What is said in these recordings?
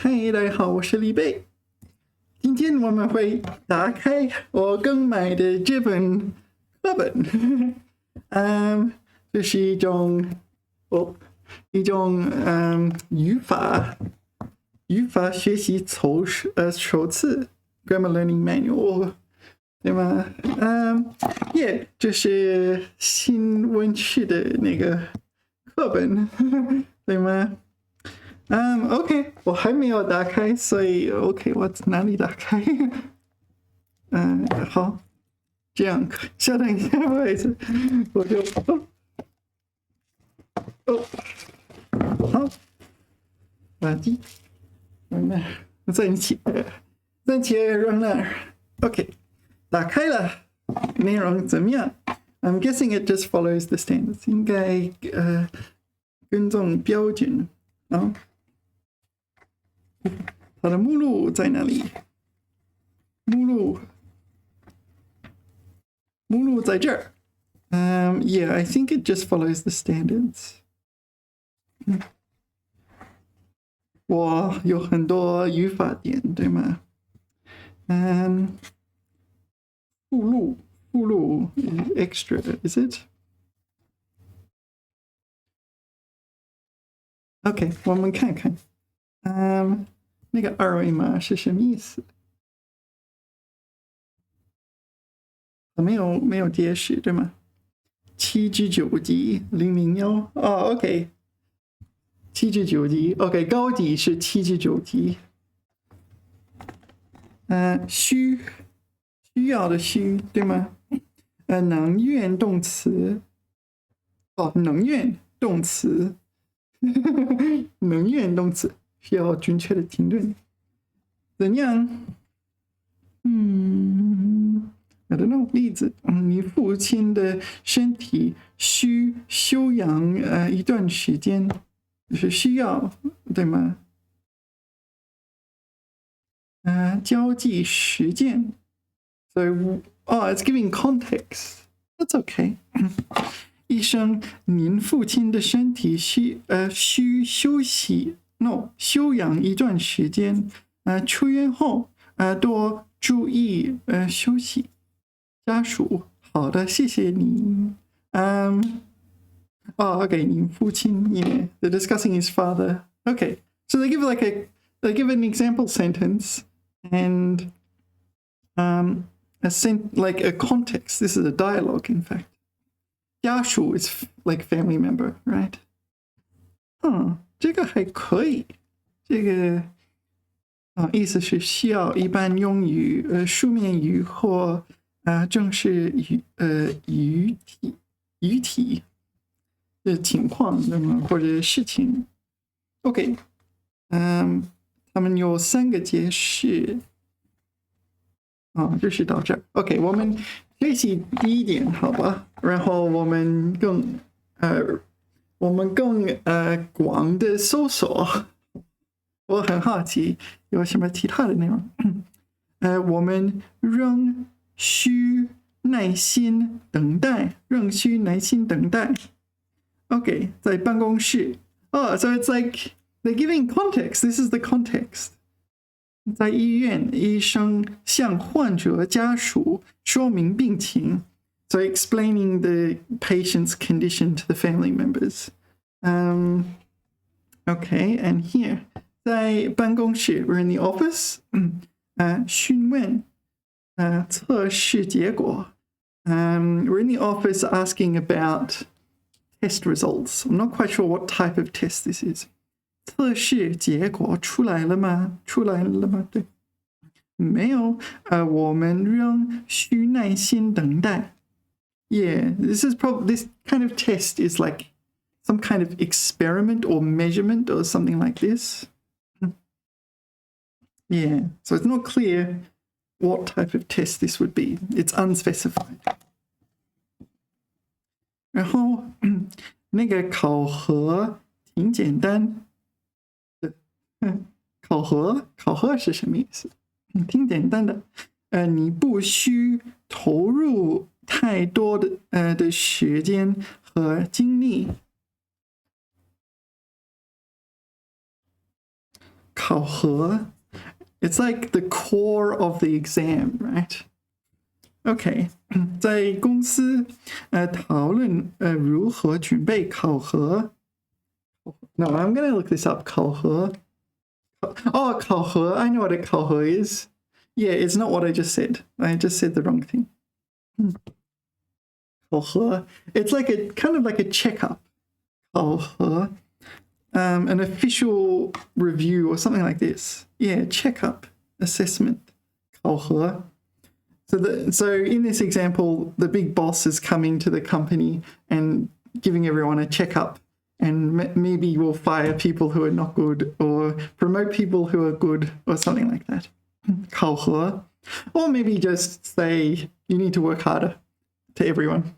嗨，大家好，我是李贝。今天我们会打开我刚买的这本课本，这是一种语法学习手册 （Grammar Learning Manual），对吗？这是新问世的那个课本，对吗？OK， 我还没有打开，所以 OK， 我哪里打开？好，这样，稍等一下，不好意思，我就好，垃圾扔那儿，暂且扔那儿。OK， 打开了，内容怎么样？I'm guessing it just follows the standards， 应该跟踪标准啊。它的目录在哪里？目录在这儿。Yeah, I think it just follows the standards. 我有很多语法点，对吗？附录 extra, is it? OK， 我们看看。那个二维码是什么意思？没有解释，对吗？7至9级001哦 ，OK， 7至9级 ，OK， 高级是7至9级。需要的需，对吗？能源动词，能源动词，能源动词需要准确的停顿。怎样？I don't know， 例子，你父亲的身体需休养一段时间，就是需要，对吗？交际实践，所以it's giving context. That's okay. 医生，您父亲的身体需休养一段时间。出院后多注意休息。家属，好的，谢谢你。OK， 您父亲 ，yeah, they're discussing his father. Okay, so they give an example sentence and like a context. This is a dialogue, in fact. 家属 is like family member, right? 这个还可以。这个意思是需要一般用于书面语或正式语体的情况，或者事情。OK， 他们有3个解释。就是到这儿。OK， 我们学习第一点，好吧？然后我们更广的搜索。我很好奇有什么其他的内容。我们仍需耐心等待，OK， 在办公室。so it's like they're giving context. This is the context. 在医院，医生向患者家属说明病情 ，so explaining the patient's condition to the family members. Okay, and here 在办公室 ，we're in the office. 询问测试结果。we're in the office asking about test results. I'm not quite sure what type of test this is. 测试结果出来了吗？对，没有。我们仍需耐心等待。Yeah, this kind of test is like some kind of experiment or measurement or something like this. Yeah, so it's not clear what type of test this would be. It's unspecified. 然后那个考核挺简单。考核是什么意思？挺简单的。你不需投入太多的时间和精力。考核 it's like the core of the exam, right? OK 在公司讨论如何准备考核 No, I'm gonna look this up 考核 Oh, 考核 I know what a 考核 is. Yeah, it's not what I just said. I just said the wrong thing. 考核 It's like a kind of like a checkup. 考核 an official review or something like this. Yeah, checkup, assessment. 考核 So in this example, the big boss is coming to the company and giving everyone a checkup. And maybe we'll fire people who are not good or promote people who are good or something like that. 考核 Or maybe just say you need to work harder to everyone.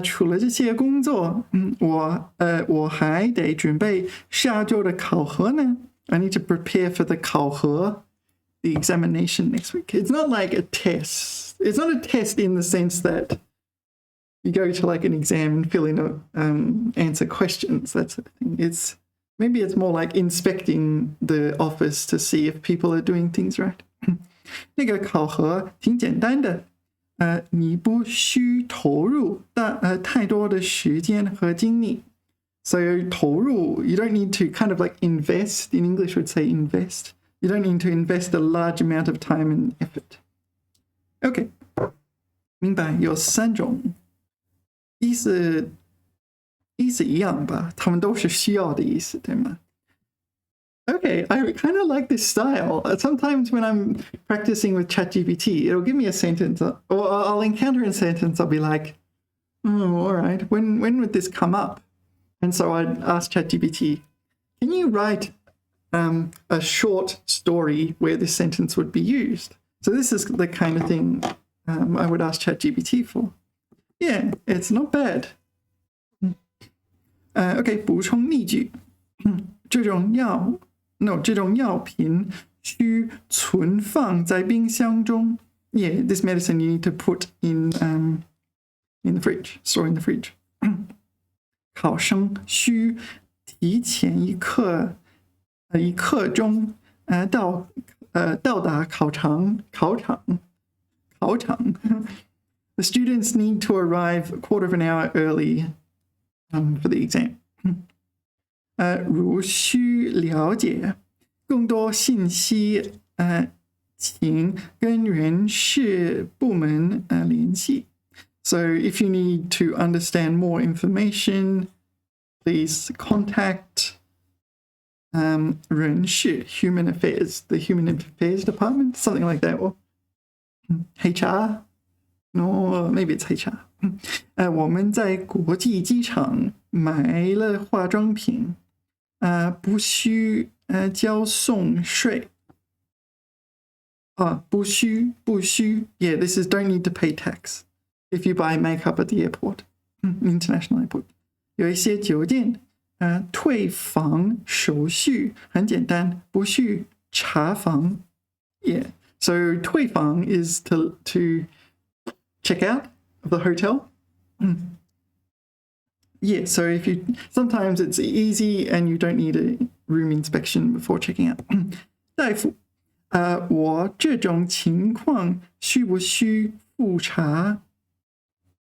除了这些工作，我还得准备下周的考核呢。I need to prepare for the 考核 the examination next week. It's not like a test. It's not a test in the sense that you go to like an exam and fill in answer questions, that sort of thing. Maybe it's more like inspecting the office to see if people are doing things right. 那个考核挺简单的，你不需投入太多的时间和精力。So 投入 you don't need to kind of like invest. In English, would say invest. You don't need to invest a large amount of time and effort. OK, 明白有3种。意思一样吧，他们都是需要的意思，对吗？ Okay, I kind of like this style. Sometimes when I'm practicing with ChatGPT, it'll give me a sentence, or I'll encounter a sentence, I'll be like, all right, when would this come up? And so I'd ask ChatGPT, can you write a short story where this sentence would be used? So this is the kind of thing I would ask ChatGPT for. Yeah, it's not bad. OK, 补充例句。这种药品需存放在冰箱中。Yeah, this medicine you need to put in the fridge, store in the fridge. 考生需提前一刻钟到达考场。The students need to arrive a quarter of an hour early for the exam. 如需了解更多信息，请跟人事部门联系。So if you need to understand more information, please contact 人事 Human Affairs, the Human Affairs Department, something like that, or HR. No, maybe it's HR. 我们在国际机场买了化妆品，不需交送税。不需 Yeah, this is don't need to pay tax if you buy makeup at the airport, international airport. 有一些酒店退房手续很简单，不需查房。Yeah, so 退房 is to check out of the hotel. Yeah, so sometimes it's easy and you don't need a room inspection before checking out. 大夫，我这种情况需不需复查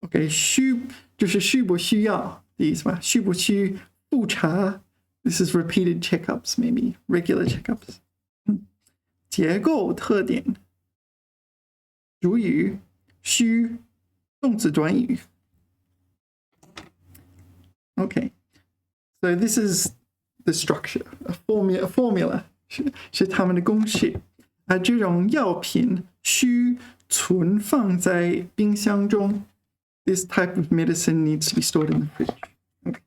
？OK， 需就是需不需要的意思吧？需不需复查 ？This is repeated checkups, maybe regular checkups. 结构特点，主语。需动词短语 Okay, so this is the structure, a formula 是他们的公式。这种药品需存放在冰箱中。This type of medicine needs to be stored in the fridge. Okay.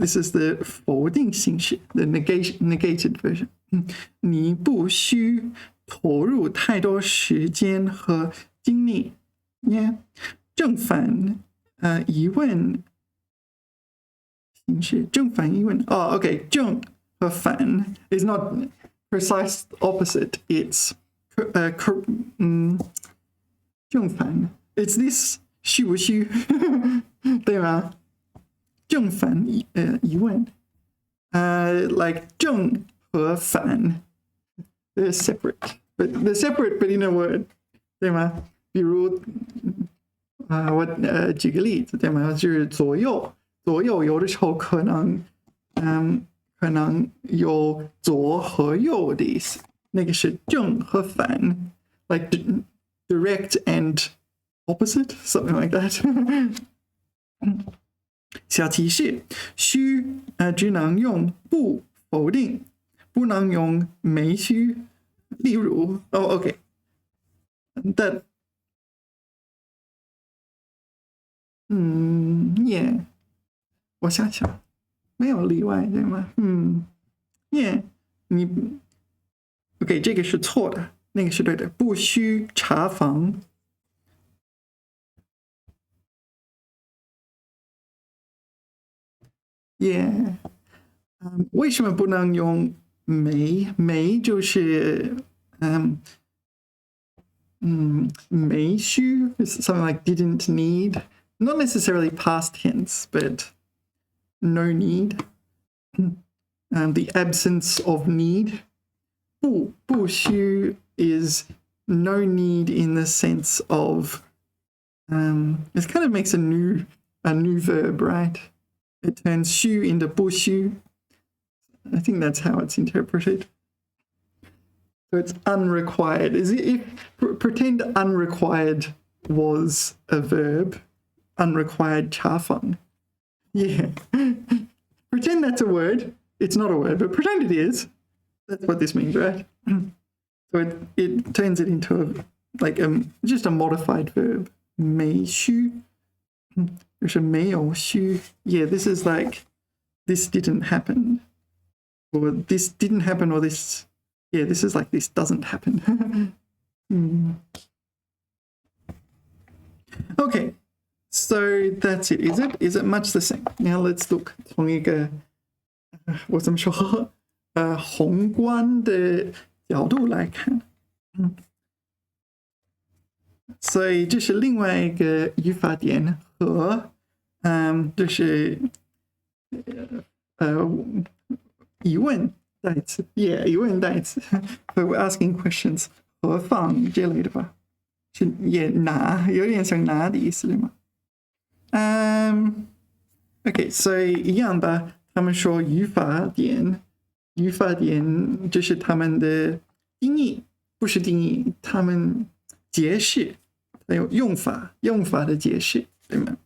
This is the 否定形式 the negated version. 你不需投入太多时间和精力。Yeah. 正反疑问形式正反疑问。Okay. 正和反 is not precise opposite. It's 正反。It's this 虚不虚？对吗？正反疑问，like 正和反 they're separate but in a word， 对吗？比如我举个例子，对吗？就是左右有的时候可能有左和右的意思，那个是正和反 ，like direct and opposite something like that 小提示，虚只能用不否定，不能用没虚。例如，OK， 但耶，我想想，没有例外，对吗？耶，你 OK， 这个是错的，那个是对的，不需查房。耶，为什么不能用没？没就是没需 is something like didn't need, not necessarily past tense, but no need. The absence of need. 不需 is no need in the sense of it kind of makes a new verb, right? It turns 虚 into 不虚. I think that's how it's interpreted. So it's unrequired. Pretend unrequired was a verb. Unrequired 查房. Yeah. Pretend that's a word. It's not a word, but pretend it is. That's what this means, right? So it turns it into just a modified verb. 没虚就是没有虚. Yeah, this is like this didn't happen. Or this didn't happen, or this, yeah, this is like this doesn't happen. Okay, so that's it. Is it much the same? Now let's look 从一个我怎么说宏观的角度来看。所以这是另外一个语法点和就是疑问代词 ，yeah， 疑问代词 ，so we're asking questions， 何放这类的吧，是也拿，有点像拿的意思对吗？OK， 所以一样吧。他们说语法点这是他们的定义，不是定义，他们解释，还有用法的解释，对吗？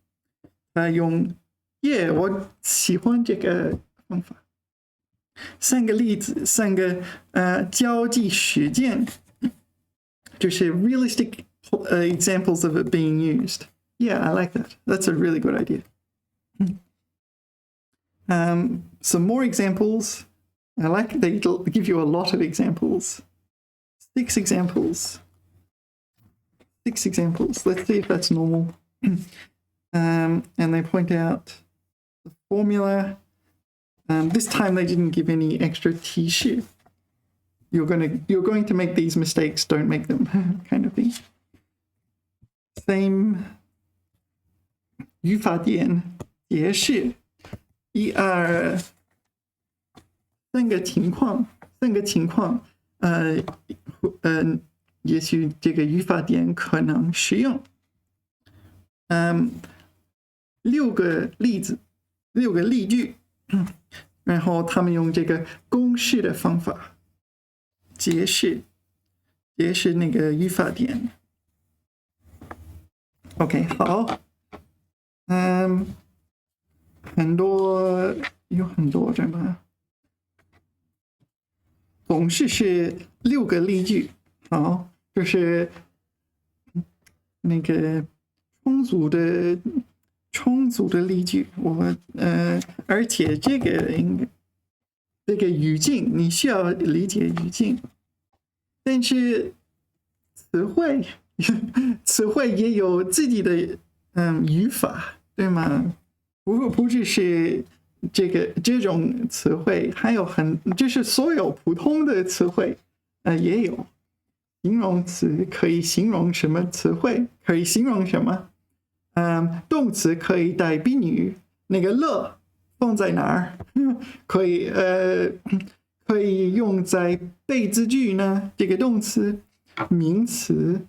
用我喜欢这个方法。三个例子，三个交际实践，就是 realistic examples of it being used. Yeah, I like that. That's a really good idea. Some more examples. I like they give you a lot of examples. 6 examples. Let's see if that's normal. And they point out the formula. This time they didn't give any extra 提示. You're going to make these mistakes, don't make them, kind of thing. Same 语法点解释1、2、3个情况，也许这个语法点可能使用。6个例子，6个例句，然后他们用这个公式的方法解释那个语法点。OK， 好，有很多对吗？总是是6个例句，好，就是那个充足的例句，而且这个语境你需要理解语境，但是词汇也有自己的语法，对吗？不只是这种词汇，还有就是所有普通的词汇也有形容词，可以形容什么词汇，可以形容什么动词可以带宾语，那个了放在哪儿？可以用在被字句呢？这个动词，名词，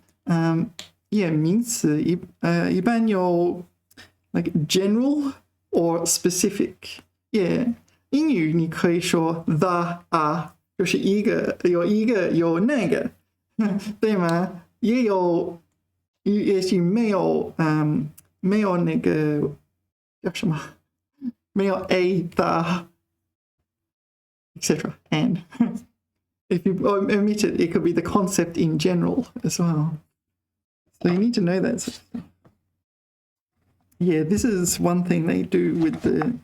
名词一般有 like general or specific。英语你可以说 the 就是有那个，对吗？也许没有那个叫什么，没有 a the etc. and if you omit it, it could be the concept in general as well. So you need to know that. Yeah, this is one thing they do with the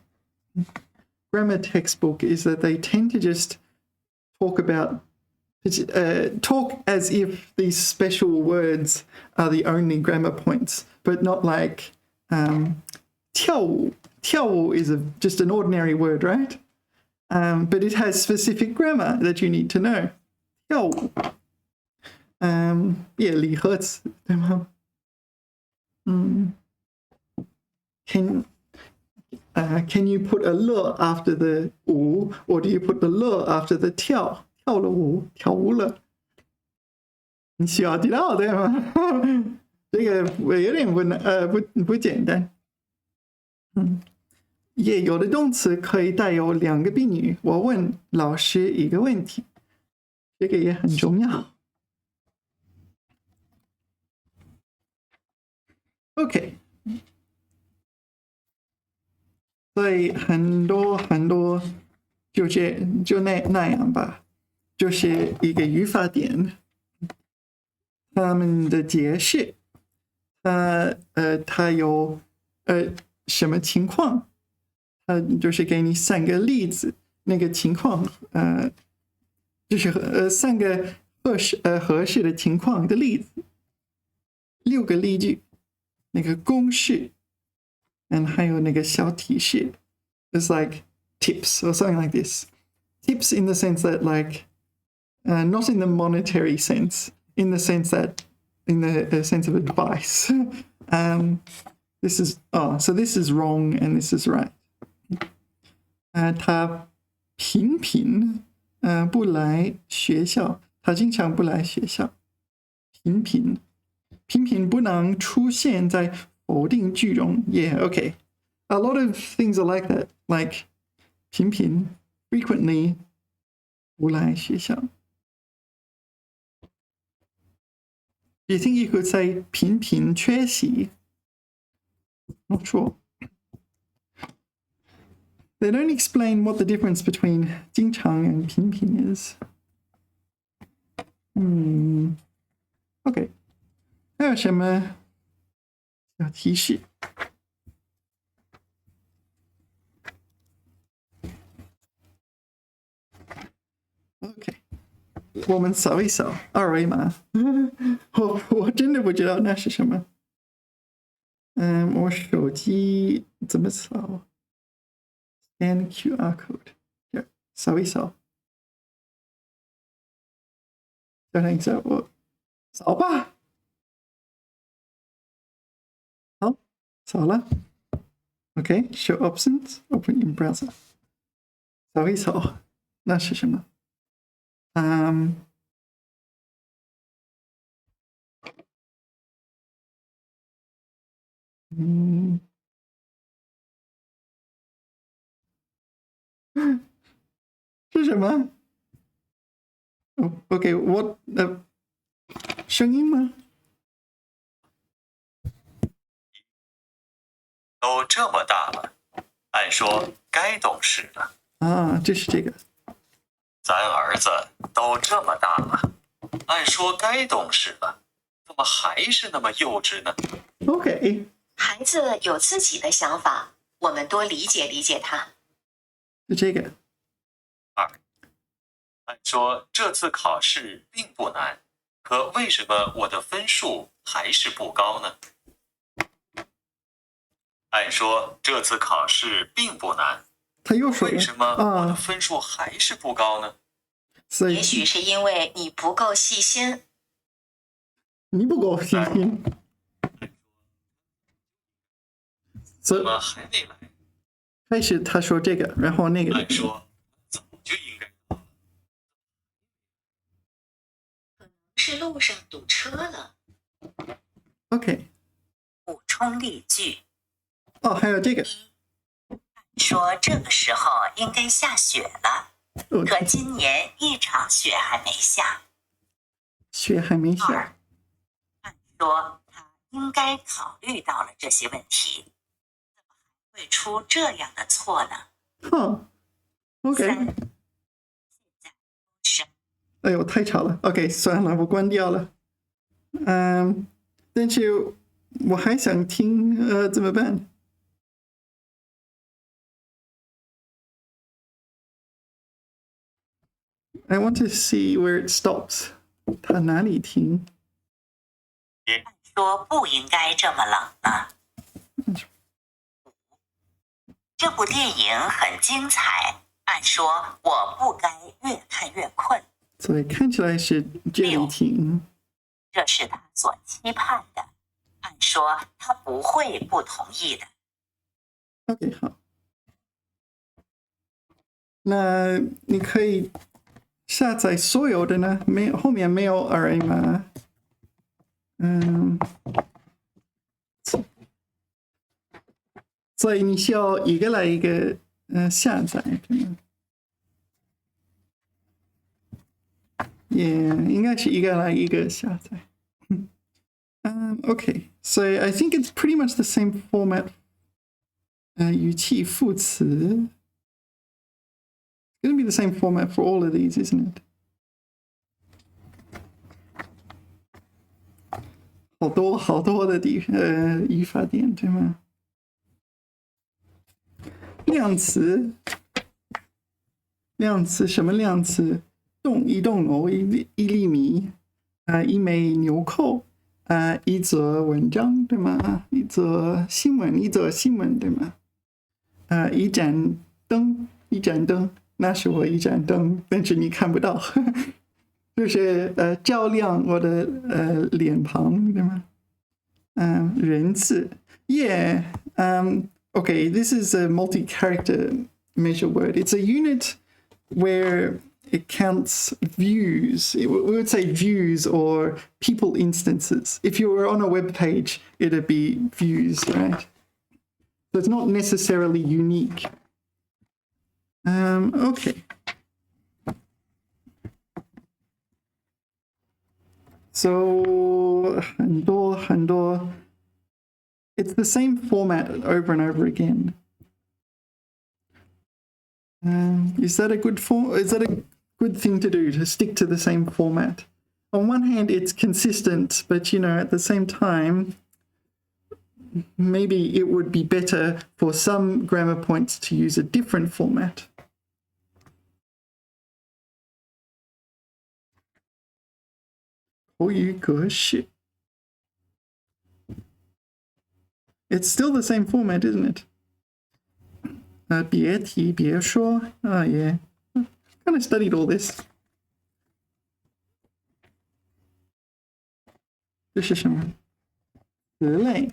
grammar textbook is that they tend to just talk as if these special words are the only grammar points, but not like 跳舞. 跳舞 is just an ordinary word, right? But it has specific grammar that you need to know. 跳舞. Li Hertz. Can you put a le after the 舞 or do you put the le after the 跳了舞跳舞了？你需要知道对吗？这个有点不简单。有的动词可以带有2个宾语。我问老师一个问题，这个也很重要。OK， 所以很多就那样吧，就是一个语法点，他们的解释，它有什么情况？就是给你3个例子，那个情况，就是3个合适的情况的例子，6个例句，那个公式，还有那个小提示 ，it's like tips or something like this. Tips in the sense that like, not in the monetary sense, in the sense of advice. So this is wrong and this is right. 他频频不来学校，他经常不来学校。频频不能出现在否定句中。Yeah, okay. A lot of things are like that, like 频频 frequently 不来学校。Do you think you could say 频频缺席？ Not sure. They don't explain what the difference between 经常 and 频频 is. Okay. 还有什么小提示？OK， 我们扫一扫二维码。我真的不知道那是什么。我手机怎么扫 ？Scan QR code， 扫一扫。等一下，我扫吧。好，扫了。OK， show options, open in browser。扫一扫，那是什么？是什么？OK， 我声音吗？都这么大了，按说该懂事了。就是这个。咱儿子都这么大了，按说该懂事了，怎么还是那么幼稚呢 ？OK， 孩子有自己的想法，我们多理解理解他。就这个。2，按说这次考试并不难，可为什么我的分数还是不高呢？按说这次考试并不难，他又说了，为什么我的分数还是不高呢？也许是因为你不够细心。你不够细心。所以怎么还没来？开始他说这个，然后那个按说早就应该到了。是路上堵车了。 OK。补充例句：哦，还有这个。说这个时候应该下雪了，可今年一场雪还没下。雪还没下。按说他应该考虑到了这些问题，怎么还会出这样的错呢？哼 ，OK。哎呦，太吵了。OK， 算了，我关掉了。但是我还想听，怎么办？I want to see where it stops。它哪里停？按说不应该这么冷了。这部电影很精彩，按说我不该越看越困。所以看起来是这里停。这是他所期盼的，按说他不会不同意的。OK， 好。那你可以下载所有的呢？没有，后面没有二吗？所以你需要一个来一个下载，对吗？也应该是一个来一个下载。Okay, so I think it's pretty much the same format. 语气副词 It's going to be the same format for all of these, isn't it? 好多好多的语法点，对吗？量词，什么量词？一栋楼，一粒米，一枚纽扣，一则文章，对吗？一则新闻，对吗？一盏灯，那是我一盏灯，但是你看不到，就是照亮我的脸庞，对吗？人字 ，yeah, okay, this is a multi-character measure word. It's a unit where it counts views. We would say views or people instances. If you were on a web page, it'd be views, right? So it's not necessarily unique. Okay. So 很多 it's the same format over and over again. Is that a good thing to do, to stick to the same format? On one hand, it's consistent, but at the same time, maybe it would be better for some grammar points to use a different format. It's still the same format, isn't it? 别提别说 yeah. Kind of studied all this. 这是什么？词类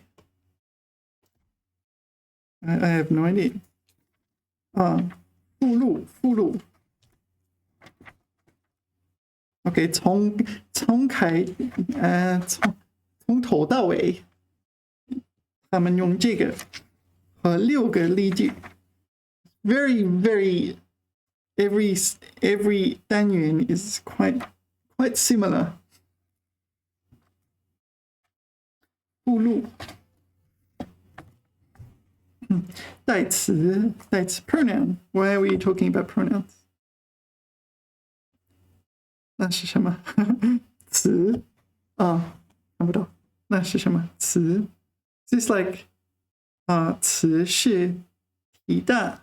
I have no idea. 附录 OK， 从头到尾，他们用这个和6个例句 very every 单元 is quite similar. 附录代词 pronoun. Why are we talking about pronouns? 那是什么？词看不到。那是什么？词 This is like 词是提的。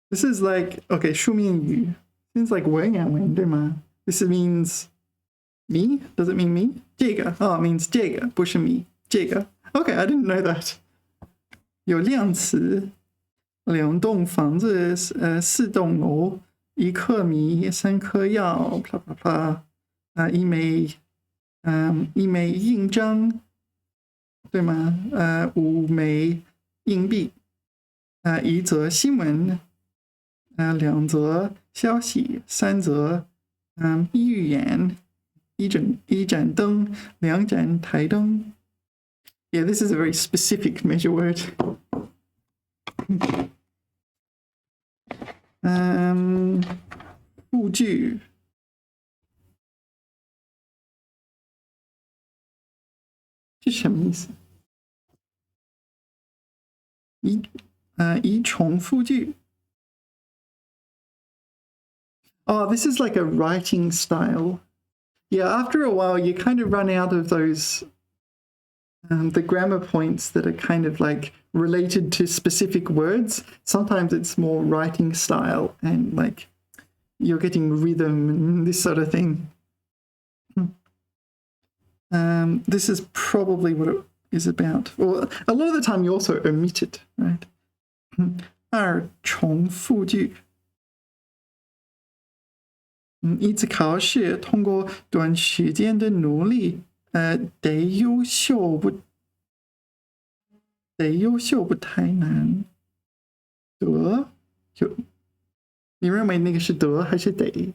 This is like okay 书面语 This is like 文言文对吗？ This means me? Does it mean me? 这个it means 这个不是 me 这个 Okay, I didn't know that. 有量词2栋房子4栋楼1克米3颗药啪啪啪一枚印章对吗？5枚硬币，1则新闻，2则消息，3则预言，一盏灯，2盏台灯。Yeah, this is a very specific measure word. 复句。是什么意思？一重复句。Oh, this is like a writing style. Yeah, after a while, you kind of run out of those, the grammar points that are kind of like related to specific words. Sometimes it's more writing style and like you're getting rhythm and this sort of thing. This is probably what it is about. Or a lot of the time you also omit it, right? 2重复句。一次考试通过短时间的努力，得优秀不太难。你认为那个是得还是得？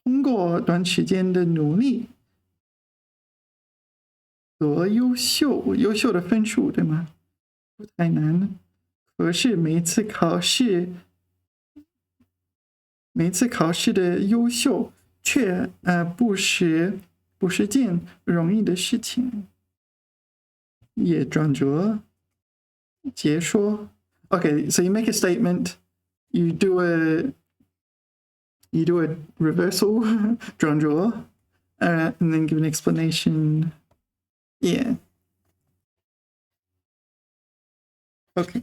通过短时间的努力，得优秀的分数，对吗？不太难。可是每次考试的优秀却不是件容易的事情。也转折解说。Okay, so you make a statement, you do a reversal 转折 and then give an explanation. Yeah. Okay.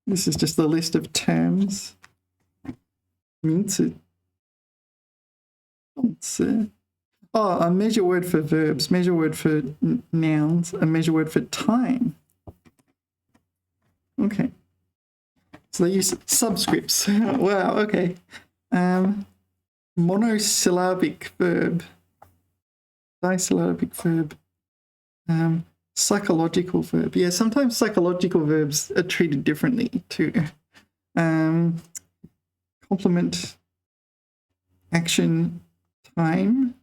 This is just the list of terms. 名词，动词。Oh, a measure word for verbs, measure word for nouns, a measure word for time. Okay. So they use subscripts. Wow, okay. Monosyllabic verb, disyllabic verb, psychological verb. Yeah, sometimes psychological verbs are treated differently too. Complement, action, time,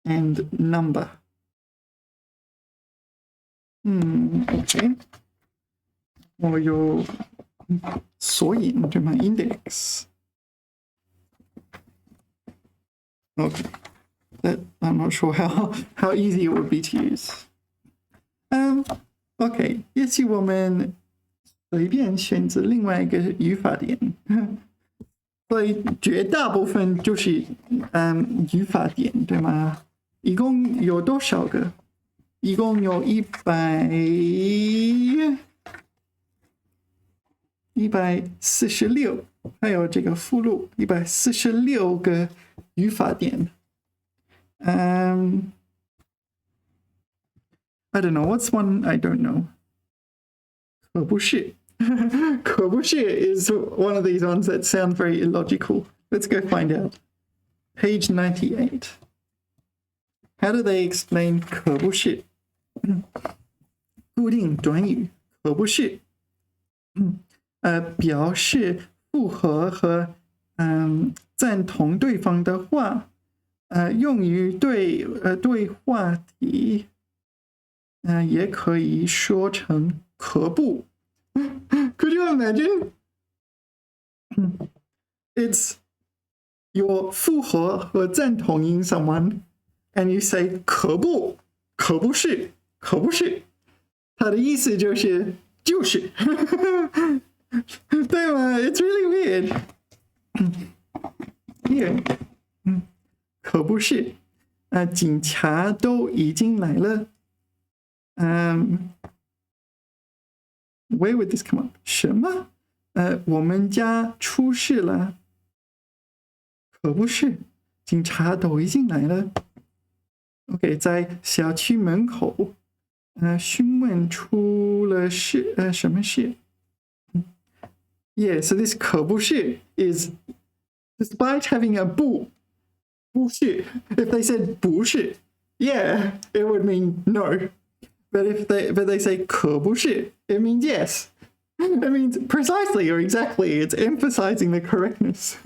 and number. Okay. Or your 索引 to my index. Okay. That I'm not sure how easy it would be to use. Okay. 也许我们随便选择另外一个语法点。所以绝大部分就是语法点，对吗？一共有多少个？一共有146，还有这个附录146个语法点。I don't know. What's one I don't know? 可不是。可不是 is one of these ones that sound very illogical. Let's go find out. Page 98. How do they explain 可不是？固定短语可不是，表示附和和赞同对方的话，用于对话题，也可以说成可不。Could you imagine? It's your 附和和赞同 in someone, and you say 可不是，它的意思就是，对吗？ It's really weird. Here, 可不是，警察都已经来了。Where would this come up? 什么？我们家出事了。可不是，警察都已经来了。OK， 在小区门口，询问出了什么事？Yeah, so this 可不是 is despite having a 不是 if they said 不是 yeah, it would mean no. But if they say 可不是, it means yes. It means precisely or exactly. It's emphasizing the correctness.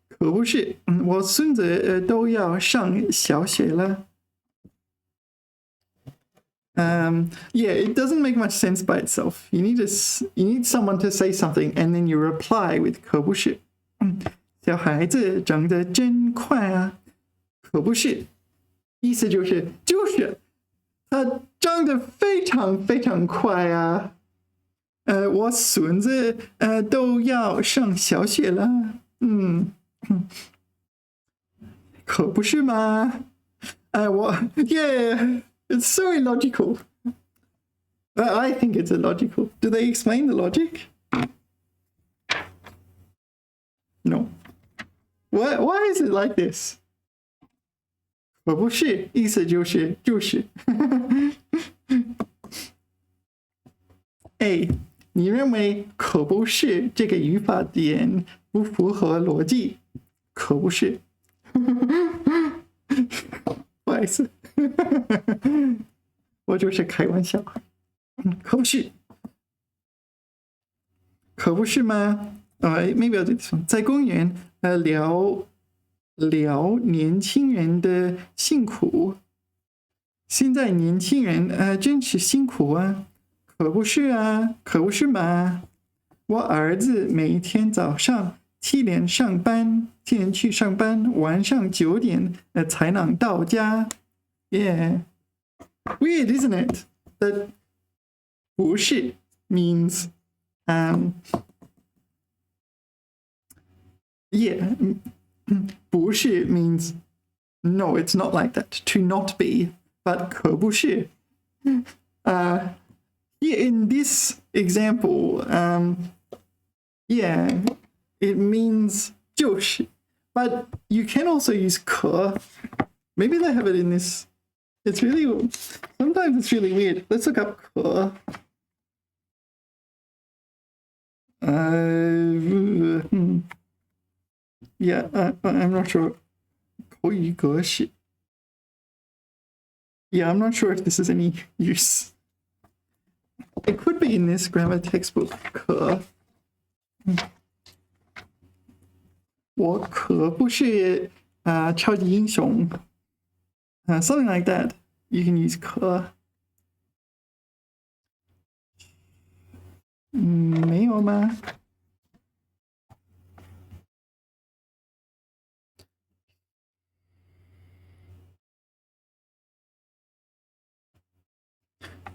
可不是，我孙子都要上小学了。Yeah, it doesn't make much sense by itself. You need someone to say something, and then you reply with 可不是。小孩子长得真快啊，可不是，意思就是他长得非常非常快啊。我孙子都要上小学了，可不是吗？Yeah, it's so illogical. I think it's illogical. Do they explain the logic? No. Why is it like this? 可不是，意思就是A， 你认为可不是这个语法点不符合逻辑？可不是。不好意思，我就是开玩笑。可不是，可不是吗？Maybe I'll do this one. 在公园聊年轻人的辛苦。现在年轻人真是辛苦啊，可不是啊，可不是嘛？我儿子每天早上7点上班，7点去上班，晚上9点才能到家。Yeah, weird, isn't it? That 不是 means yeah, 不是 means no, it's not like that. To not be, but 可不是 yeah, in this example, yeah, it means 就是 but you can also use 可 maybe they have it in this. It's really, sometimes it's really weird. Let's look up 可yeah, I'm not sure. 口语格式 Yeah, I'm not sure if this is any use. It could be in this grammar textbook. 可我可不是超级英雄something like that. You can use 可没有吗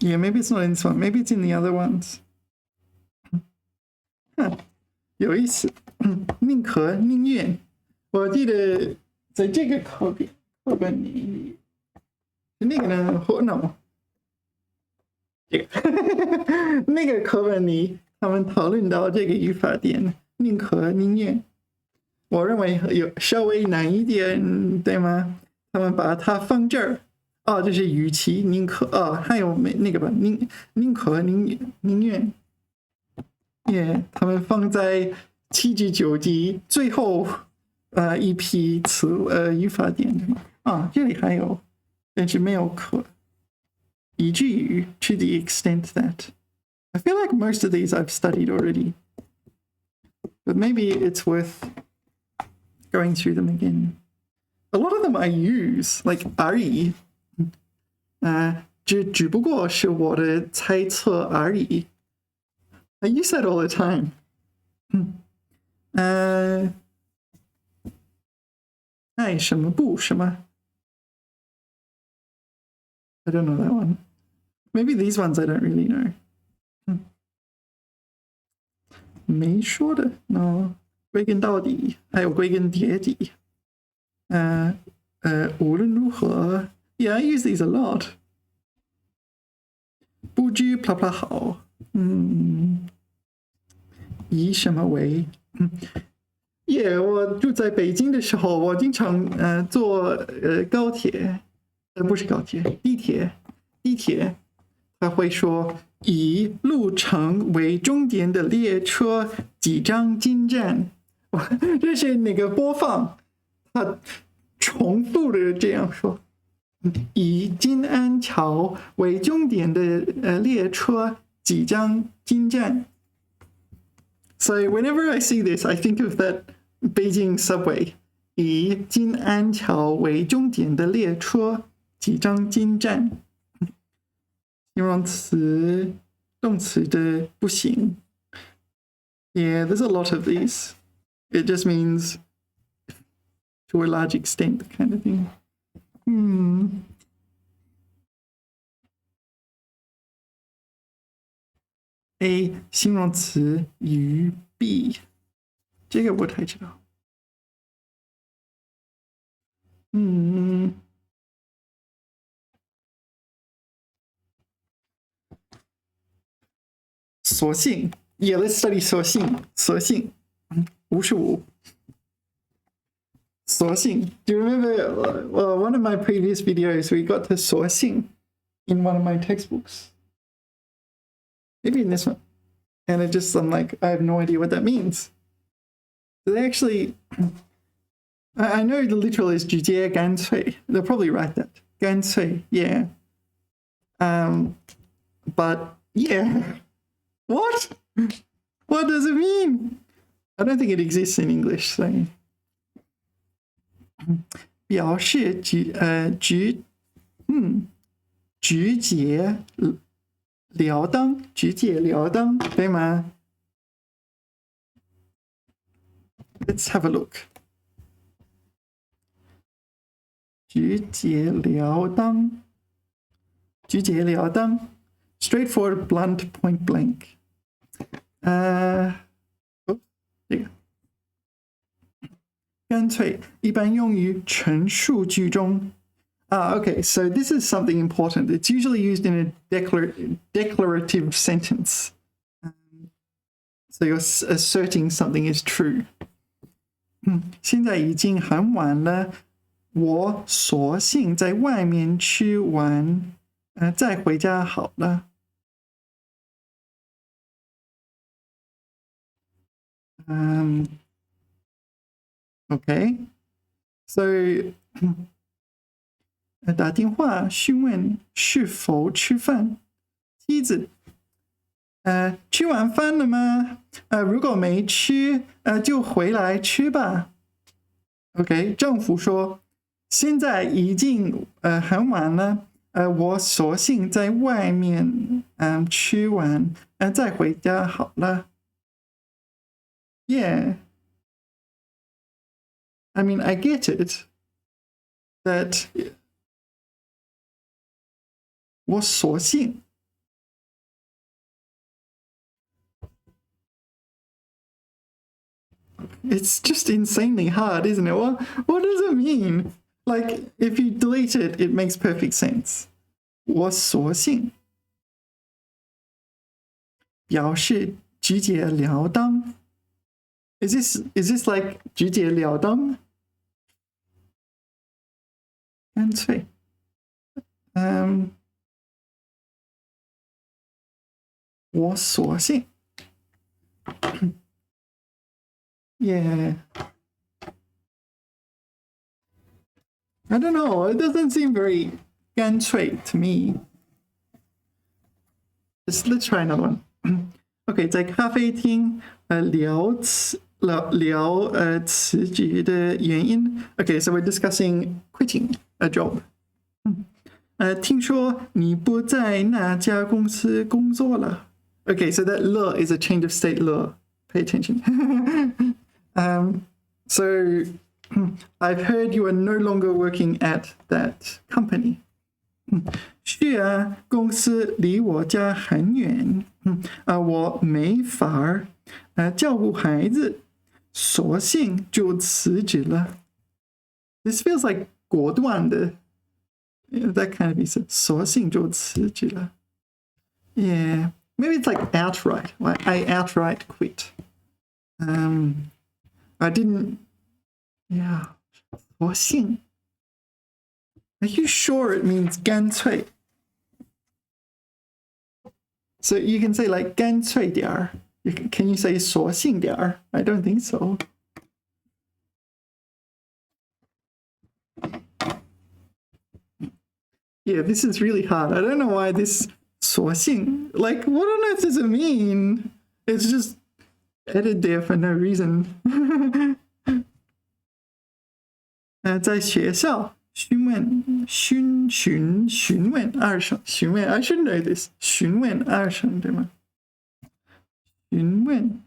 ？Yeah, maybe it's not in this one. Maybe it's in the other ones. 有意思，宁可宁愿。我记得在这个课本里，那个呢？No， 这个那个课本里，他们讨论到这个语法点，宁可宁愿。我认为有稍微难一点，对吗？他们把它放这儿。这是语气，宁可还有那个吧，宁可宁愿，他们放在7级9级最后一批词语法点这里还有，但是没有可，以至于 to the extent that I feel like most of these I've studied already, but maybe it's worth going through them again. A lot of them I use like 而已。只不过是我的猜测而已。I use that all the time. 爱什么不什么 I don't know that one. Maybe these ones I don't really know. 没说的 No. 归根到底，还有归根结底。无论如何。Yeah, I use these a lot. 不知 blah blah 好，以什么为？Yeah, 我住在北京的时候，我经常坐高铁，不是高铁，地铁，他会说以路程为终点的列车即将进站。这是那个播放，他重复的这样说。以金安桥为终点的列车即将进站。So whenever I see this, I think of that Beijing subway. 以金安桥为终点的列车即将进站。形容词、动词的不行。Yeah, there's a lot of these. It just means to a large extent kind of thing. A 形容词语弊，这个不太知道。所幸 ，Yeah, let's study 所幸。所幸55。所幸 Do you remember one of my previous videos? We got to 所幸 in one of my textbooks. Maybe in this one. And it just, I'm like, I have no idea what that means. So they actually, I know the literal is 直接干脆. They'll probably write that. 干脆, yeah. But yeah. What? What does it mean? I don't think it exists in English, so. 表示直截了当，直截了当，对吗？ Let's have a look. 直截了当，直截了当 straightforward, blunt, point blank. 这个干脆一般用于陈述句中。Okay, so this is something important. It's usually used in a declarative sentence. So you're asserting something is true. 现在已经很晚了，我索性在外面吃完，再回家好了。Okay, so 打电话询问是否吃饭。妻子，吃完饭了吗？如果没吃，就回来吃吧。OK， 丈夫说，现在已经很晚了，我索性在外面吃完，再回家好了。Yeah. I mean, I get it. That 我索性 It's just insanely hard, isn't it? What does it mean? Like, if you delete it, it makes perfect sense. 我索性表示直截了当。Is this like 直截了当？干脆。我索性。Yeah. I don't know. It doesn't seem very 干脆 to me. Let's try another one. Okay, 在咖啡厅聊辞职的原因。Okay, so we're discussing quitting a job. 听说你不在那家公司工作了。Okay, so that le is a change of state le. Pay attention. So I've heard you are no longer working at that company. 是啊，公司离我家很远，我没法照顾孩子，索性就辞职了。This feels like 果断的 that kind of is 索性就辞职了。Yeah, maybe it's like outright. Like I outright quit. I didn't. Yeah, 索性。Are you sure it means 干脆? So you can say like 干脆点儿. Can you say 索性点儿? I don't think so. Yeah, this is really hard. I don't know why this 所幸, like, what on earth does it mean? It's just added there for no reason. 在学校询问二声，询问 I should know this. 询问二声对吗？询问，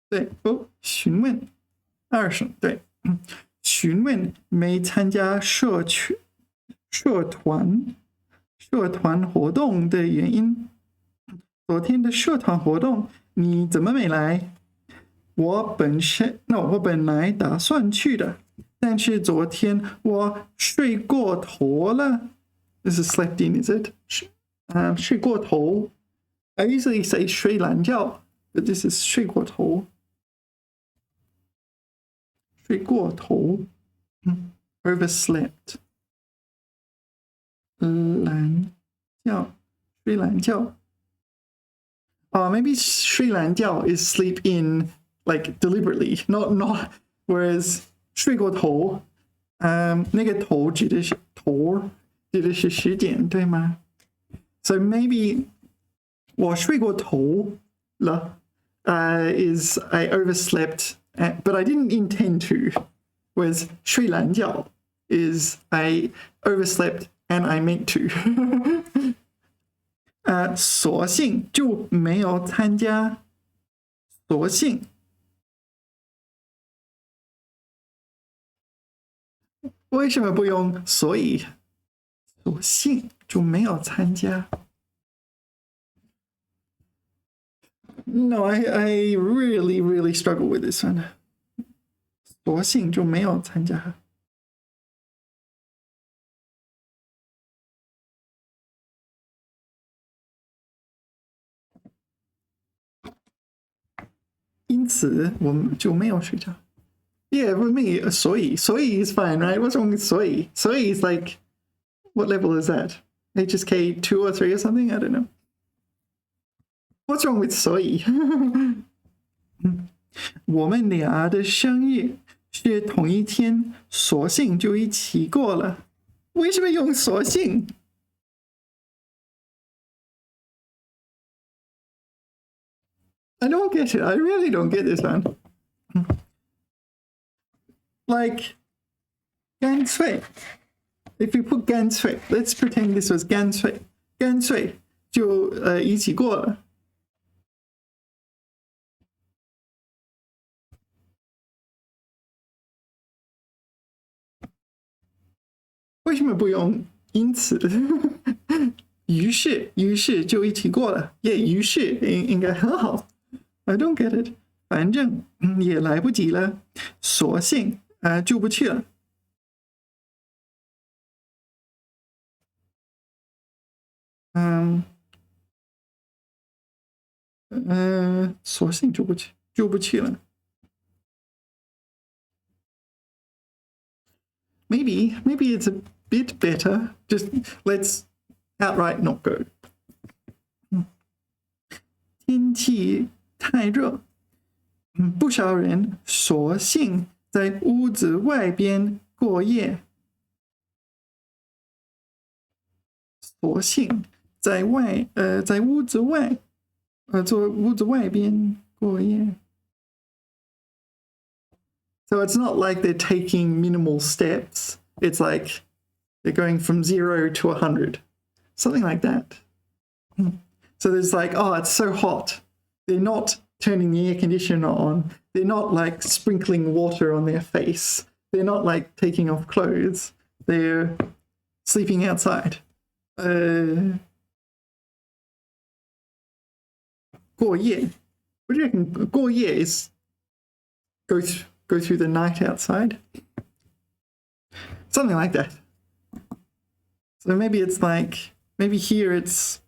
对哦，询问二声对，询问没参加社团活动的原因。昨天的社团活动你怎么没来？我本来打算去的。但是昨天我睡过头了。This is slept in, is it? 睡过头。I usually say 睡懒觉 but this is 睡过头。睡过头。Overslept. 懒觉，睡懒觉。Maybe 睡懒觉 is sleep in like deliberately, not whereas 睡过头，那个头指的是时间，对吗 ？So maybe 我睡过头了，is I overslept, but I didn't intend to. Whereas 睡懒觉 is I overslept and I meant to. 索性就没有参加，索性。为什么不用所以？索性就没有参加。No, I really, really struggle with this one. 索性就没有参加。因此我们就没有睡觉。Yeah, with me, 所以 is fine, right? What's wrong with 所以 is like, what level is that? HSK 2 or 3 or something? I don't know. What's wrong with 所以？我们俩的生日是同一天，索性就一起过了。为什么用索性？I don't get it. I really don't get this one. Like, 干脆 if you put 干脆 let's pretend this was 干脆就一起过了。为什么不用因此？于是就一起过了。也于是应该很好。I don't get it. 反正也来不及了，索性就不去了。索性就不去了。Maybe it's a bit better. Just let's outright not go. 天气太热，不少人索性在屋子外边过夜。索性在屋子外，在屋子外边过夜。So it's not like they're taking minimal steps. It's like they're going from 0 to 100. Something like that. So there's like, oh, it's so hot. They're not turning the air conditioner on. They're not like sprinkling water on their face. They're not like taking off clothes. They're sleeping outside. 过夜. What do you reckon? 过夜 is go through the night outside. Something like that. So maybe it's like, maybe here it's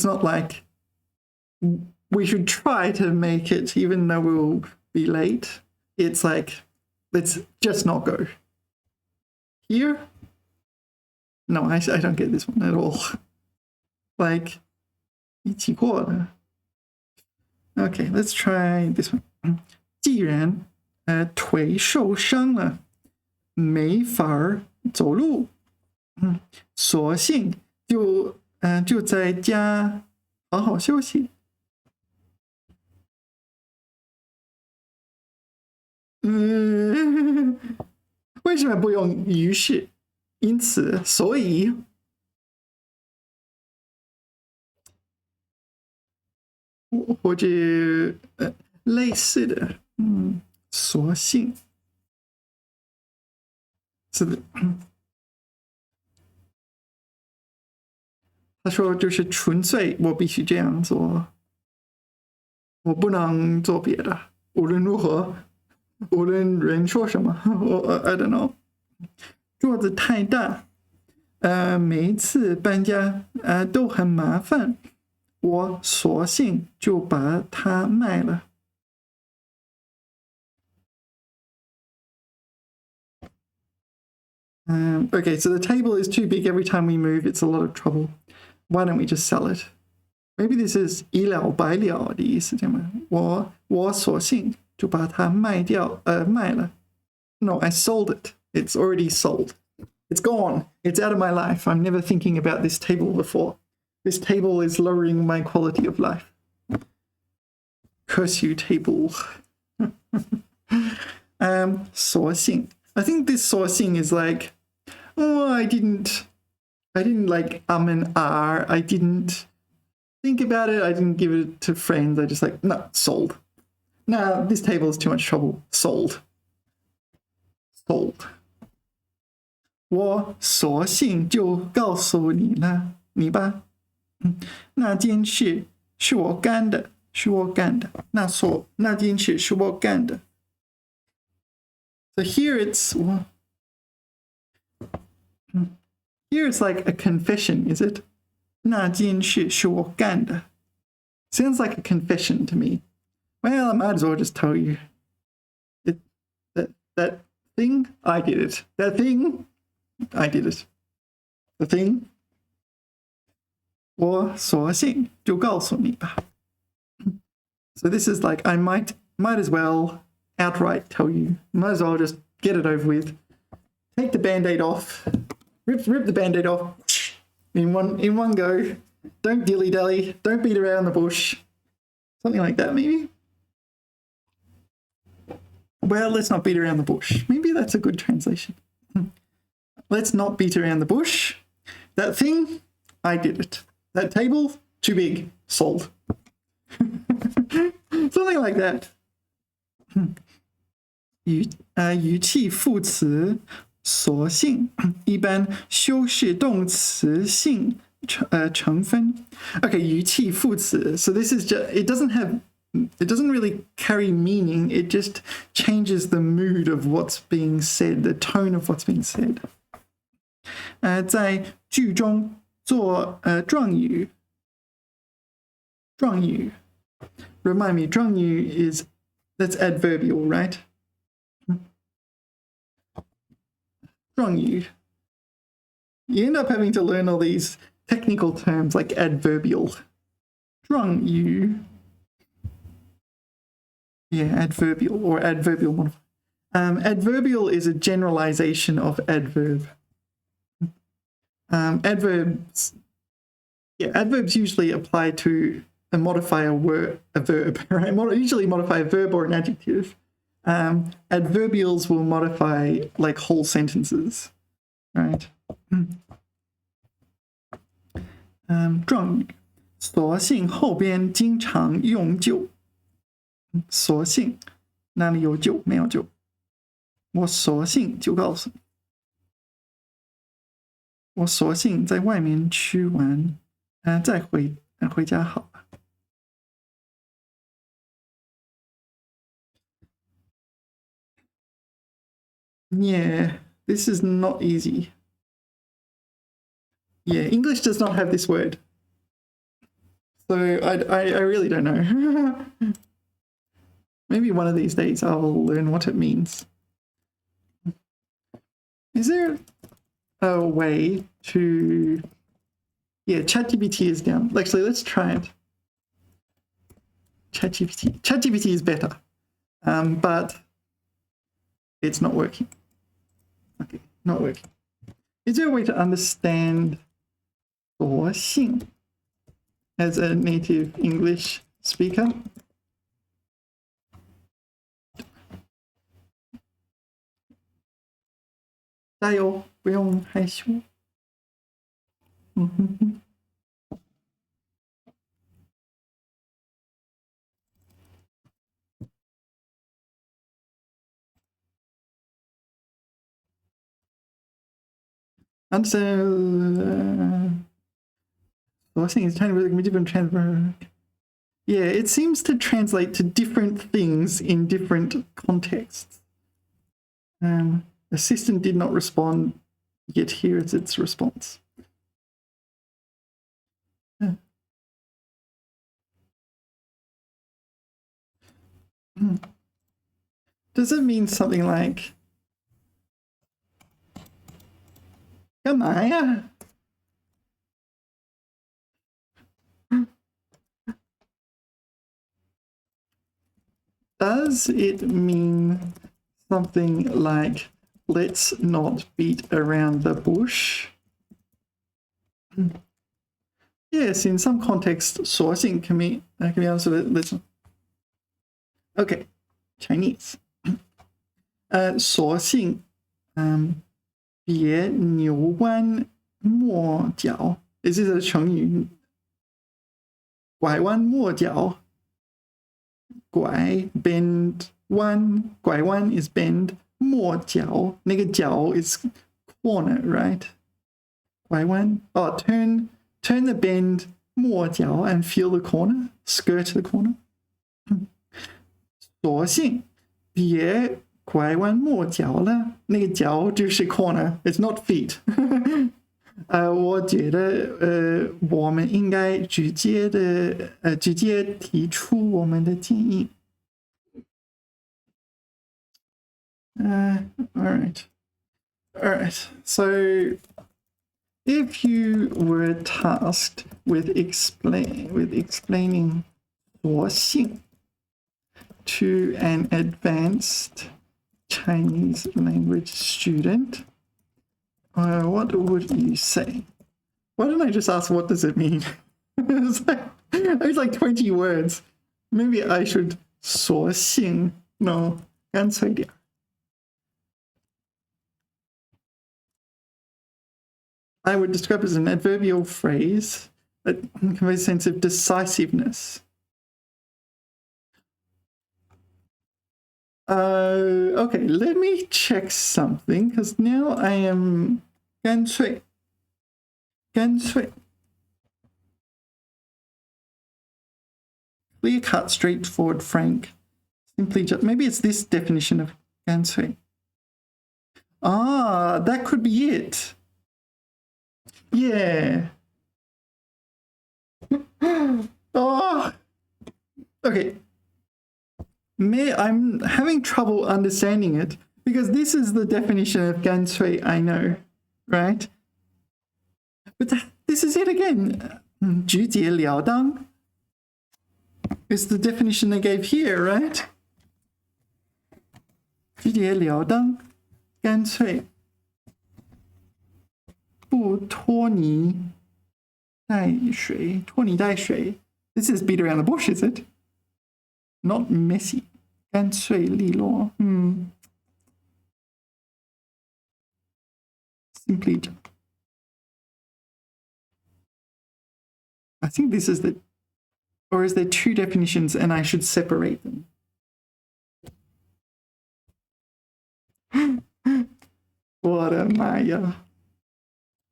not like we should try to make it even though we'll be late. It's like, let's just not go. Here? No, I don't get this one at all. Like, 一起过了. Okay, let's try this one. 既然腿受伤了，没法儿走路，索性就在家好好休息。为什么不用于是？因此，所以。或者类似的，索性是的。他说就是纯粹我必须这样做，我不能做别的，无论如何，无论人说什么，I don't know。桌子太大，每一次搬家都很麻烦，我索性就把它卖了。Okay, so the table is too big every time we move. It's a lot of trouble. Why don't we just sell it? Maybe this is 一了百了的意思，对吗？我索性就把它卖了。No, I sold it. It's already sold. It's gone. It's out of my life. I'm never thinking about this table before. This table is lowering my quality of life. Curse you, table. 索性 I think this 索性 is like, oh, I didn't like and R. I didn't think about it. I didn't give it to friends. I just like, no, sold. No, this table is too much trouble. Sold. Sold. 我索性就告诉你了，你吧。那件事是我干的，是我干的。那件事是我干的。So here it's like a confession, is it? 那件事是我干的. Sounds like a confession to me. Well, I might as well just tell you. That thing, I did it. That thing, I did it. The thing, 我索性就告诉你吧. So this is like, I might as well outright tell you. Might as well just get it over with. Take the band-aid off. Rip the band-aid off in one go. Don't dilly-dally. Don't beat around the bush. Something like that, maybe. Well, let's not beat around the bush. Maybe that's a good translation. Let's not beat around the bush. That thing, I did it. That table, too big, sold. Something like that. 语气副词所性一般修饰动词性成分。Okay, 语气副词. So this is just, it doesn't really carry meaning. It just changes the mood of what's being said, the tone of what's being said. 在句中做状语。Remind me, 状语 that's adverbial, right? 状语. You end up having to learn all these technical terms like adverbial. 状语. Yeah, adverbial or adverbial modifier. Adverbial is a generalization of adverb. Adverbs usually apply to modify a verb, right? Usually modify a verb or an adjective. Adverbials will modify like whole sentences, right? 状语，所幸后边经常用就。所幸哪里有就？没有就。我索性就告诉你，我索性在外面吃完，再回家好了。Yeah, this is not easy. Yeah, English does not have this word. So I really don't know. Maybe one of these days I'll learn what it means. Is there a way to... Yeah, ChatGPT is down. Actually, let's try it. ChatGPT is better, but it's not working. not working. Is there a way to understand 所幸 as a native English speaker? "加油，不用害羞。Understand. 所幸 is trying to really different transfer. Yeah, it seems to translate to different things in different contexts. Assistant did not respond, yet here is its response. Does it mean something like 干嘛呀? Does it mean something like let's not beat around the bush? Yes, in some contexts, 所幸 can be also let's. Okay, Chinese. 所幸别扭弯抹角 Is this a 成语？拐弯抹角。拐 bend 弯，拐弯 is bend， 抹角那个角 is corner, right? 拐弯 turn the bend 抹角 and feel the corner, skirt the corner. 所幸别拐弯抹角了，那个角就是 corner, it's not feet. 我觉得我们应该直接提出我们的建议。All right. So, if you were tasked with explaining 所幸 to an advanced Chinese language student, what would you say? Why don't I just ask what does it mean? It's like 20 words. Maybe I should 所幸 No, 干脆点。I would describe it as an adverbial phrase that conveys a sense of decisiveness. Okay, let me check something because now I am 干脆 clear cut, straightforward, frank. Simply just maybe it's this definition of 干脆. That could be it. Yeah. Okay. I'm having trouble understanding it because this is the definition of 干脆 I know, right? But this is it again. 直截了当 is the definition they gave here, right? 直截了当，干脆，不拖泥带水，拖泥带水。This is beat around the bush, is it? Not messy. 干脆利落。Simply. I think this is the, or is there two definitions and I should separate them? 我的妈呀！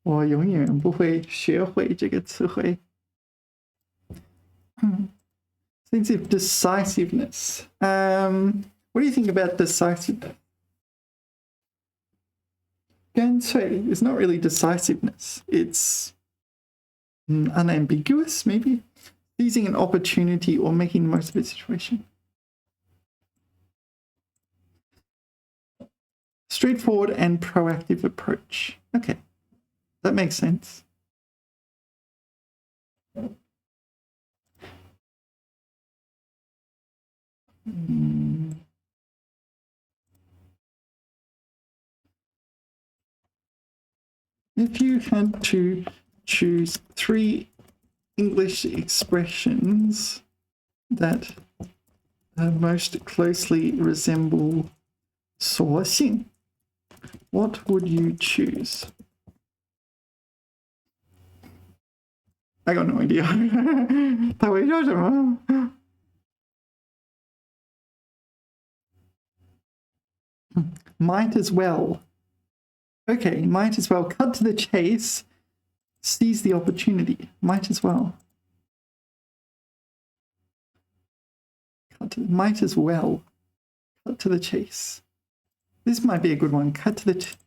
我永远不会学会这个词汇。Sense of decisiveness. What do you think about decisiveness? 干脆 is not really decisiveness. It's unambiguous, maybe. Seizing an opportunity or making the most of a situation. Straightforward and proactive approach. Okay, that makes sense. If you had to choose 3 English expressions that most closely resemble 所性, what would you choose? I got no idea. 他会说什么? Might as well. Okay, might as well. Cut to the chase. Seize the opportunity. Might as well. Might as well. Cut to the chase. This might be a good one.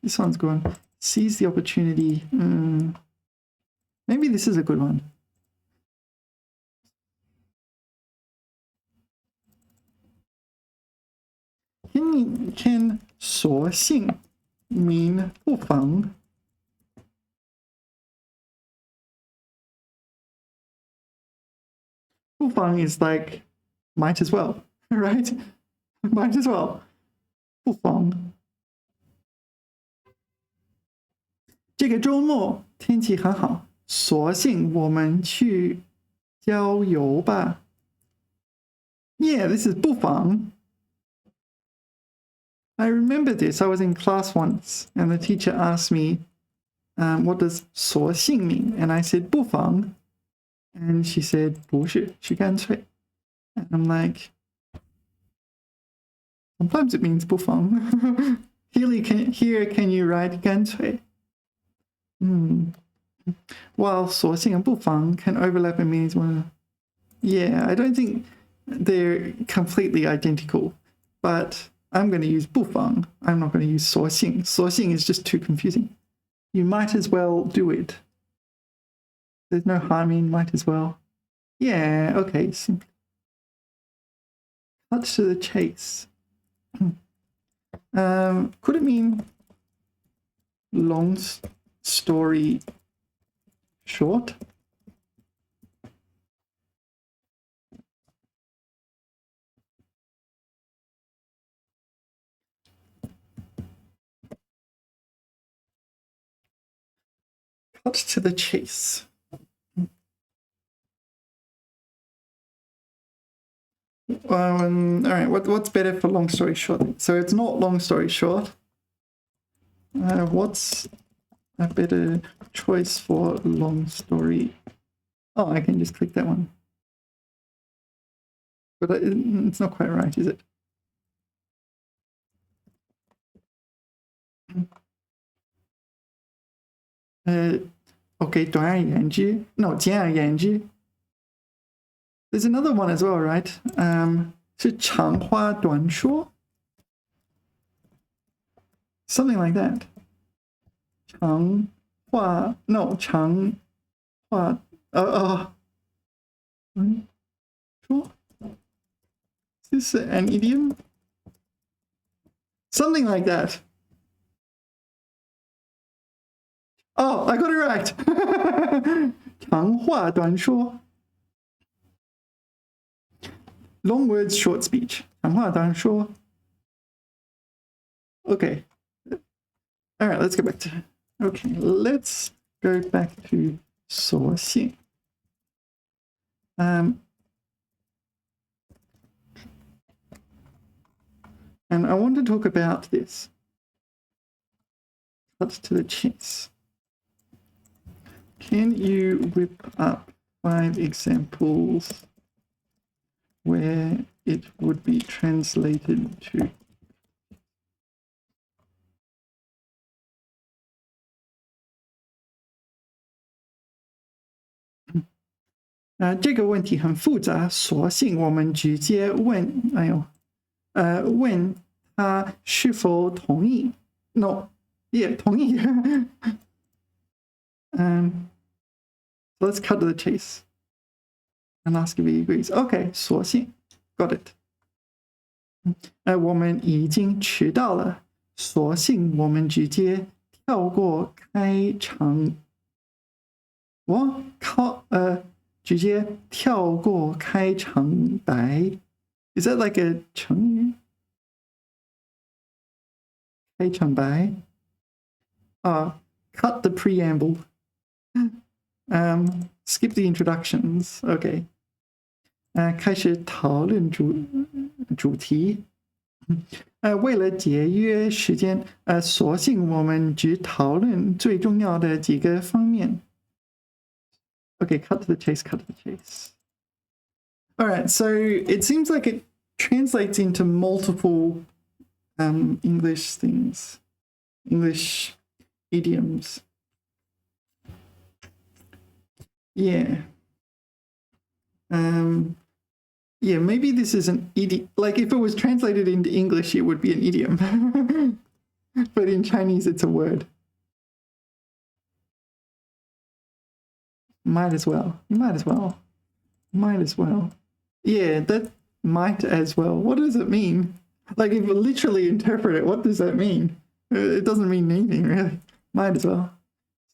This one's good one. Seize the opportunity. Maybe this is a good one. Can 所幸 mean 不妨?不妨 is like might as well, right? Might as well. 不妨. 这个周末天气很好，索性我们去郊游吧。Yeah, this is 不妨. I remember this. I was in class once, and the teacher asked me, what does 索性 mean? And I said 不妨. And she said 不是，是干脆. And I'm like, sometimes it means 不妨. Here, can you write 干脆? While 索性 and 不妨 can overlap in meanings. Yeah, I don't think they're completely identical, but I'm going to use 不妨. I'm not going to use 索性. 索性 is just too confusing. You might as well do it. There's no harm in might as well. Yeah, okay, simply. Cut to the chase. Could it mean long story short? Cut to the chase. All right, what's better for long story short? So it's not long story short. What's a better choice for long story? Oh, I can just click that one. But it's not quite right, is it? Okay, 短而言之. No, 简而言之. There's another one as well, right? 是长话短说? Something like that. 长话 no 长话说? Is this an idiom? Something like that. Oh, I got it right. 长话短说. Long words, short speech. 长话短说. Okay. All right, let's go back to. Okay, let's go back to 所幸. And I want to talk about this. Cut to the chase. Can you whip up 5 examples where it would be translated to? Uh, 这个问题很复杂，索性我们直接问，问他是否同意 ？No, yeah, 同意。Let's cut to the chase and ask if he agrees. Okay, 索性 got it. 我们已经迟到了，索性我们直接跳过开场。直接跳过开场白。Is that like a 成语？开场白？ cut the preamble. Skip the introductions. OK. 开始讨论主题。为了节约时间，索性我们只讨论最重要的几个方面。Okay, cut to the chase, cut to the chase. All right, so it seems like it translates into multiple English things, English idioms. Yeah. Yeah, maybe this is an idiom. Like if it was translated into English, it would be an idiom. But in Chinese, it's a word. Might as well. Might as well. Might as well. Yeah, that might as well. What does it mean? Like if you literally interpret it, what does that mean? It doesn't mean anything, really. Might as well.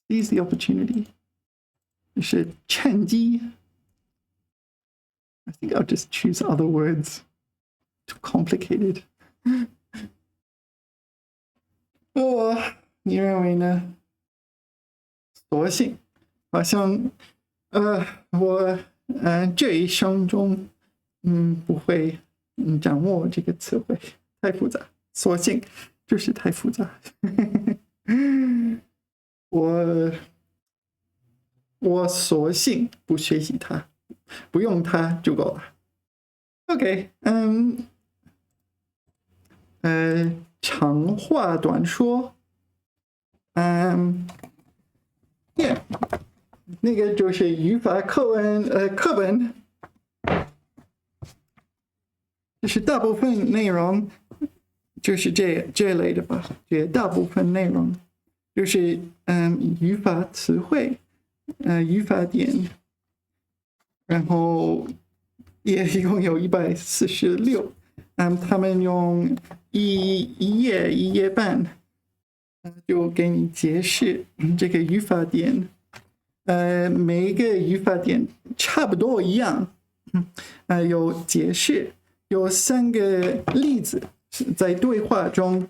Seize the opportunity. You should 趁机. I think I'll just choose other words. Too complicated. 你认为呢？索性，好像我这一生中不会掌握这个词汇，太复杂。索性就是太复杂。我索性不学习它。不用它就够了。OK， 长话短说，yeah， 那个就是语法课本，就是大部分内容就是这类的吧，绝大部分内容就是语法词汇，语法点。然后也一共有146，他们用一页半，就给你解释这个语法点，每一个语法点差不多一样，有解释，有3个例子在对话中，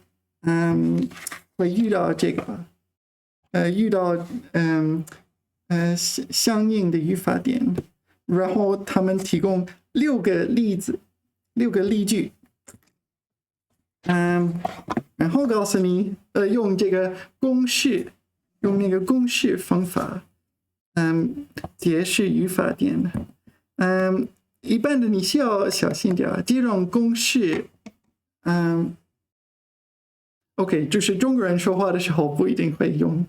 会遇到这个，遇到相应的语法点。然后他们提供6个例子，6个例句，然后告诉你，用这个公式，用那个公式方法，解释语法点，一般的你需要小心点，这种公式，OK， 就是中国人说话的时候不一定会用，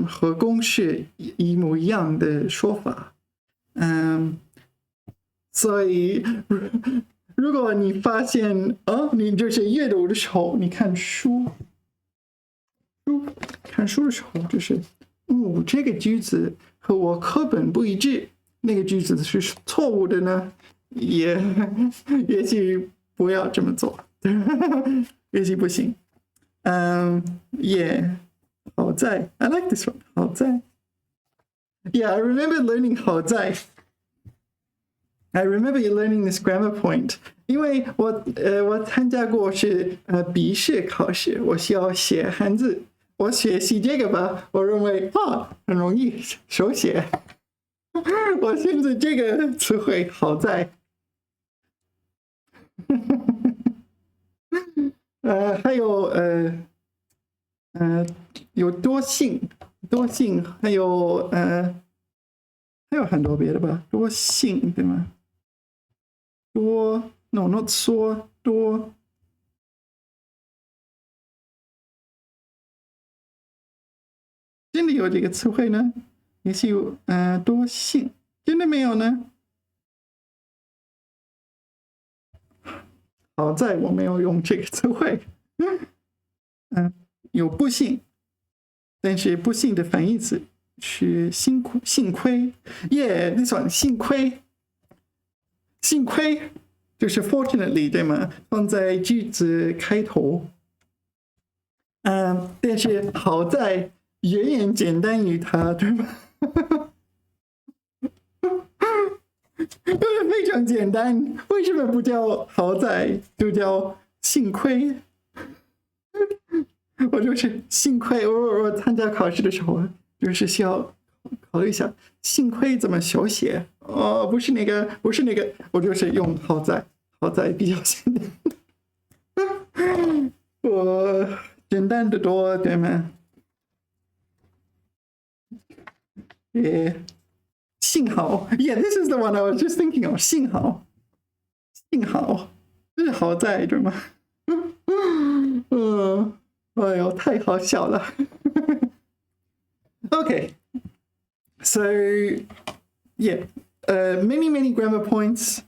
和公式一模一样的说法。所以如果你发现你就是阅读的时候，你看书的时候，就是这个句子和我课本不一致，那个句子是错误的呢，也许不要这么做，也许不行。好在 I like this one. 好在。Yeah, I remember learning 好在。I remember you learning this grammar point. 因为我参加过是笔试考试，我需要写汉字。我学习这个吧，我认为很容易手写。我现在这个词汇好在。还有有多性，还有很多别的吧，多性对吗？No, not 说多。真的有这个词汇呢？也许有多性，真的没有呢？好在我没有用这个词汇。有不幸，但是不幸的反义词是幸亏。this one 幸亏就是 fortunately 对吗？放在句子开头。但是好在远远简单于它，对吗？非常简单，为什么不叫好在，就叫幸亏？我就是幸亏我参加考试的时候，就是需要考虑一下，幸亏怎么手写哦，不是那个，我就是用好在比较简单，我简单的多，对吗？幸好 ，Yeah, this is the one I was just thinking of. 幸好，这是好在对吗？哎呦，太好笑了。Okay, so yeah, many grammar points.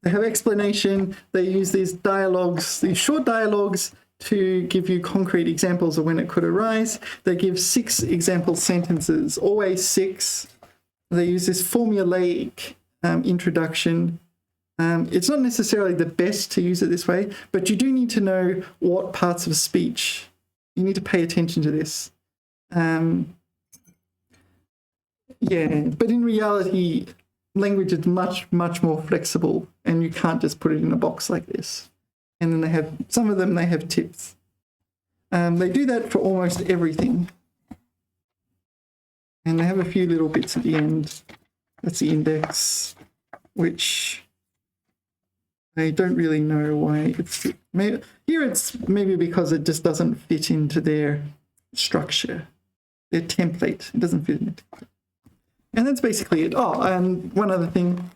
They have explanation. They use these short dialogues to give you concrete examples of when it could arise. They give 6 example sentences, always 6. They use this formulaic introduction. It's not necessarily the best to use it this way, but you do need to know what parts of speech. You need to pay attention to this. Yeah, but in reality, language is much more flexible, and you can't just put it in a box like this. And then some of them have tips. They do that for almost everything. And they have a few little bits at the end. That's the index, which I don't really know why here it's maybe because it just doesn't fit into their structure, their template. It doesn't fit in it. And that's basically it. Oh, and one other thing.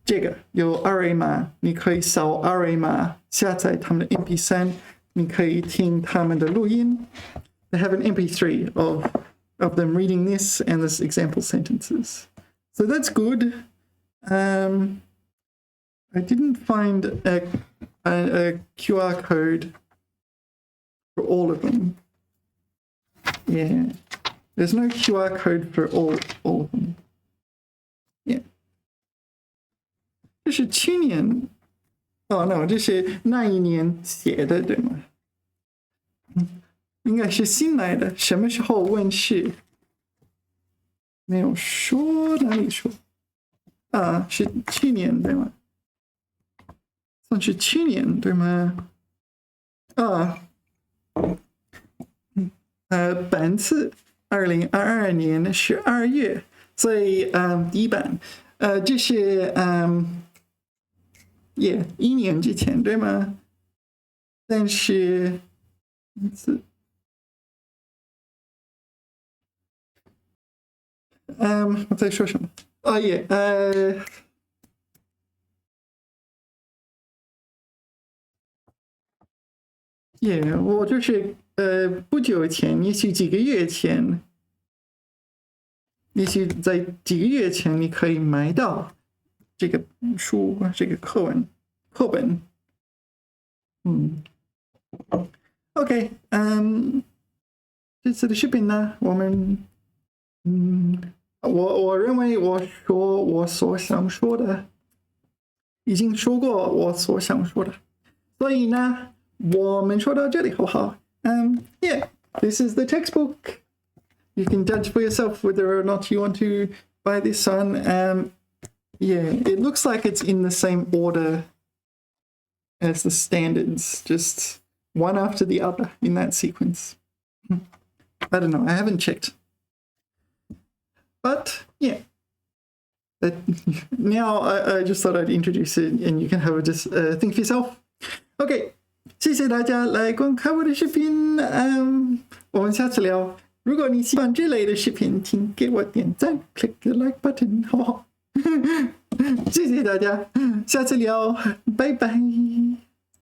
这个有二维码，你可以扫二维码下载他们的 MP3， 你可以听他们的录音。They have an MP3 of them reading this and this example sentences. So that's good. I didn't find a QR code for all of them. Yeah, there's no QR code for all of them. Yeah. 这是去年，no， 这是那一年写的，对吗？应该是新来的，什么时候问世？没有说，哪里说？是去年对吗？算是去年对吗？本次2022年12月，所以第一版，这是1年之前对吗？但是我在说什么？我就是不久前，也许几个月前，也许在几个月前，你可以买到这个书，这个课本。OK， 这次的视频呢，我们我认为我说我所想说的，已经说过我所想说的，所以呢，我们说到这里好不好？Yeah, this is the textbook. You can judge for yourself whether or not you want to buy this one. Yeah, it looks like it's in the same order as the standards, just one after the other in that sequence. I don't know, I haven't checked. But yeah, now I just thought I'd introduce it and you can have a just think for yourself. Okay, 谢谢大家来观看我的视频，我们下次聊。如果你喜欢这类的视频，请给我点赞 ，click the like button， 好不好？谢谢大家，下次聊，拜拜。